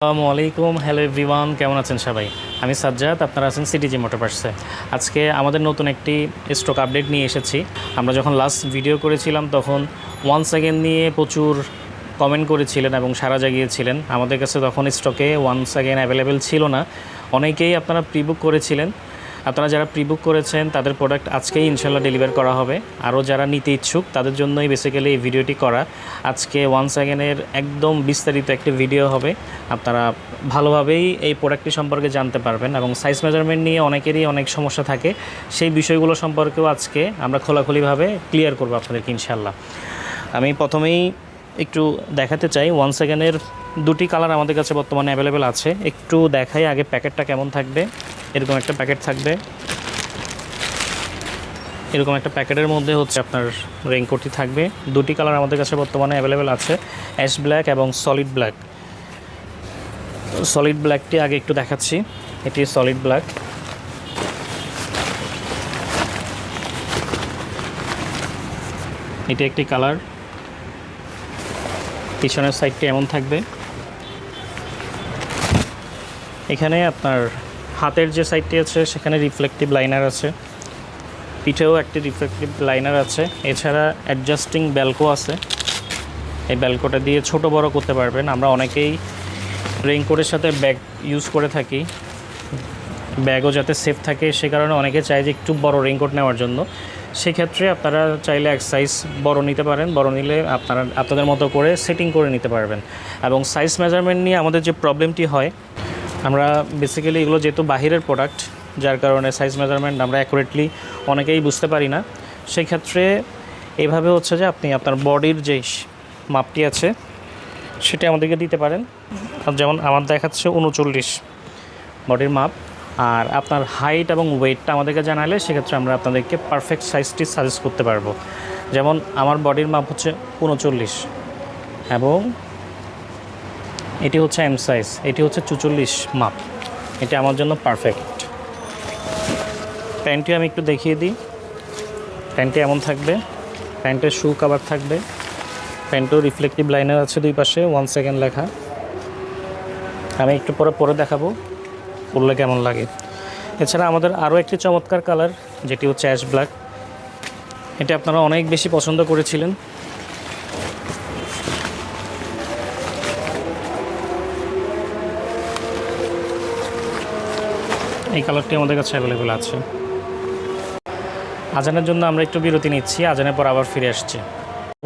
আসসালামু আলাইকুম, hello everyone, কেমন আছেন সবাই? আমি সাজ্জাদ, আপনারা আছেন সিটিজি মোটরপার্টসে। আজকে আমাদের নতুন একটি স্টক আপডেট নিয়ে এসেছি। আমরা যখন লাস্ট ভিডিও করেছিলাম তখন ওয়ান সেকেন্ড নিয়ে প্রচুর কমেন্ট করেছিলেন এবং সাড়া জাগিয়েছিলেন। আমাদের কাছে তখন স্টকে ওয়ান সেকেন্ড অ্যাভেলেবেল ছিল না। অনেকেই আপনারা প্রিবুক করেছিলেন। আপনারা যারা প্রিবুক করেছেন তাদের প্রোডাক্ট আজকেই ইনশাল্লাহ ডেলিভার করা হবে। আরও যারা নিতে ইচ্ছুক তাদের জন্যই বেসিক্যালি এই ভিডিওটি করা। আজকে ওয়ান সেকেন্ডের একদম বিস্তারিত একটি ভিডিও হবে। আপনারা ভালোভাবেই এই প্রোডাক্টটি সম্পর্কে জানতে পারবেন এবং সাইজ মেজারমেন্ট নিয়ে অনেকেরই অনেক সমস্যা থাকে। সেই বিষয়গুলো সম্পর্কেও আজকে আমরা খোলাখুলিভাবে ক্লিয়ার করবো আপনাদেরকে ইনশাল্লাহ। আমি প্রথমেই একটু দেখাতে চাই ওয়ান সেকেন্ডের দুটি কালার আমাদের কাছে বর্তমানে অ্যাভেলেবেল আছে। একটু দেখাই আগে প্যাকেটটা কেমন থাকবে। এরকম একটা প্যাকেট থাকবে। এরকম একটা প্যাকেটের মধ্যে হচ্ছে আপনার রেইনকোটটি থাকবে। দুটি কালার আমাদের কাছে বর্তমানে অ্যাভেলেবেল আছে, অ্যাশ ব্ল্যাক এবং সলিড ব্ল্যাক। সলিড ব্ল্যাকটি আগে একটু দেখাচ্ছি। এটি সলিড ব্ল্যাক। এটি একটি কালার। পিছনের সাইডটি এমন থাকবে। এখানে আপনার হাতের যে সাইডটি আছে সেখানে রিফ্লেকটিভ লাইনার আছে, পিঠেও একটি রিফ্লেকটিভ লাইনার আছে। এছাড়া অ্যাডজাস্টিং বেলকো আছে। এই বেলকোটা দিয়ে ছোট বড় করতে পারবেন। আমরা অনেকেই রেইনকোটের সাথে ব্যাগ ইউজ করে থাকি, ব্যাগও যাতে সেফ থাকে সে কারণে অনেকে চায় যে একটু বড় রেইনকোট নেওয়ার জন্য। সেক্ষেত্রে আপনারা চাইলে এক সাইজ বড় নিতে পারেন। বড় নিলে আপনারা আপনাদের মতো করে সেটিং করে নিতে পারবেন। এবং সাইজ মেজারমেন্ট নিয়ে আমাদের যে প্রবলেমটি হয়, আমরা বেসিক্যালি এগুলো যেহেতু বাহিরের প্রোডাক্ট, যার কারণে সাইজ মেজারমেন্ট আমরা অ্যাকুরেটলি অনেকেই বুঝতে পারি না। সেই ক্ষেত্রে এইভাবে হচ্ছে যে আপনি আপনার বডির যে মাপটি আছে সেটা আমাদেরকে দিতে পারেন। যেমন আমার দেখাচ্ছে 39 বডির মাপ, আর আপনার হাইট এবং ওয়েটটা আমাদেরকে জানালে সেক্ষেত্রে আমরা আপনাদেরকে পারফেক্ট সাইজটি সাজেস্ট করতে পারবো। যেমন আমার বডির মাপ হচ্ছে 39 এবং এটি হচ্ছে এম সাইজ, এটি হচ্ছে 44 মাপ। এটা আমার জন্য পারফেক্ট। প্যান্টটি আমি একটু দেখিয়ে দিই। প্যান্টটি এমন থাকবে। প্যান্টের শু কাভার থাকবে। প্যান্টও রিফ্লেকটিভ লাইনার আছে দুই পাশে, ওয়ান সেকেন্ড লেখা। আমি একটু পরে দেখাবো পরলে কেমন লাগে। এছাড়া আমাদের আরও একটি চমৎকার কালার, যেটি হচ্ছে অ্যাশ ব্ল্যাক। এটা আপনারা অনেক বেশি পছন্দ করেছিলেন। এই কালারটি আমাদের কাছে অ্যাভেলেবেল আছে। আজানের জন্য আমরা একটু বিরতি নিচ্ছি, আজানের পর আবার ফিরে আসছি।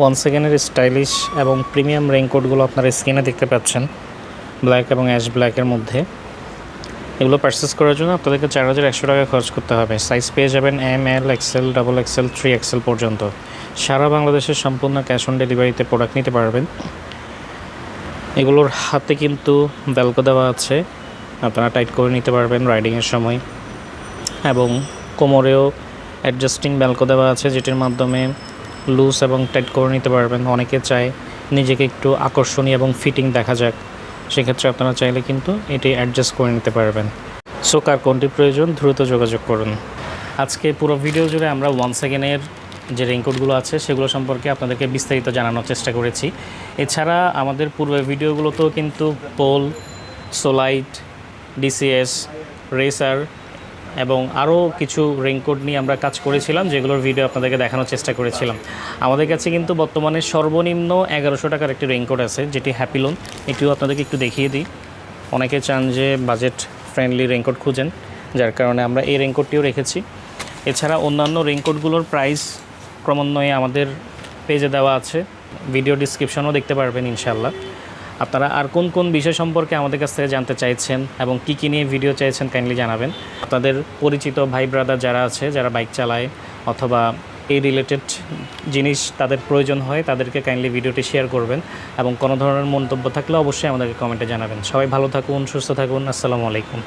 ওয়ান সেকেন্ডের স্টাইলিশ এবং প্রিমিয়াম রেইনকোটগুলো আপনারা স্ক্রিনে দেখতে পাচ্ছেন, ব্ল্যাক এবং অ্যাশ ব্ল্যাকের মধ্যে। এগুলো পারচেস করার জন্য আপনাদেরকে 4100 টাকা খরচ করতে হবে। সাইজ পেয়ে যাবেন এম, এল, এক্সেল, ডাবল এক্সেল, 3XL পর্যন্ত। সারা বাংলাদেশের সম্পূর্ণ ক্যাশ অন ডেলিভারিতে প্রোডাক্ট নিতে পারবেন। এগুলোর হাতে কিন্তু বেলকো দেওয়া আছে, আপনারা টাইট করে নিতে পারবেন রাইডিংয়ের সময়। এবং কোমরেও অ্যাডজাস্টিং বেলকো দেওয়া আছে, যেটির মাধ্যমে লুজ এবং টাইট করে নিতে পারবেন। অনেকে চায় নিজেকে একটু আকর্ষণীয় এবং ফিটিং দেখা যাক, সেক্ষেত্রে আপনারা চাইলে কিন্তু এটি অ্যাডজাস্ট করে নিতে পারবেন। সো কার কোনটি প্রয়োজন দ্রুত যোগাযোগ করুন। আজকে পুরো ভিডিও জুড়ে আমরা ওয়ান সেকেন্ডের যে রেইনকোটগুলো আছে সেগুলো সম্পর্কে আপনাদেরকে বিস্তারিত জানানোর চেষ্টা করেছি। এছাড়া আমাদের পূর্বের ভিডিওগুলোতেও কিন্তু পোল, সোলাইট, ডিসিএস, রেসার এবং আরও কিছু রেইনকোট নিয়ে আমরা কাজ করেছিলাম, যেগুলোর ভিডিও আপনাদেরকে দেখানোর চেষ্টা করেছিলাম। আমাদের কাছে কিন্তু বর্তমানে সর্বনিম্ন 1100 টাকার একটি রেইনকোট আছে, যেটি হ্যাপিলোন। এটিও আপনাদেরকে একটু দেখিয়ে দিই। অনেকে চান যে বাজেট ফ্রেন্ডলি রেইনকোট খুঁজেন, যার কারণে আমরা এই রেইনকোটটিও রেখেছি। এছাড়া অন্যান্য রেইনকোটগুলোর প্রাইস ক্রমান্বয়ে আমাদের পেজে দেওয়া আছে, ভিডিও ডিসক্রিপশনও দেখতে পারবেন ইনশাল্লাহ। আপনারা আর কোন কোন বিষয় সম্পর্কে আমাদের কাছ থেকে জানতে চাইছেন এবং কী নিয়ে ভিডিও চাইছেন কাইন্ডলি জানাবেন। আপনাদের পরিচিত ভাই ব্রাদার যারা আছে, যারা বাইক চালায় অথবা এই রিলেটেড জিনিস তাদের প্রয়োজন হয়, তাদেরকে কাইন্ডলি ভিডিওটি শেয়ার করবেন এবং কোনো ধরনের মন্তব্য থাকলে অবশ্যই আমাদেরকে কমেন্টে জানাবেন। সবাই ভালো থাকুন, সুস্থ থাকুন। আসসালামু আলাইকুম।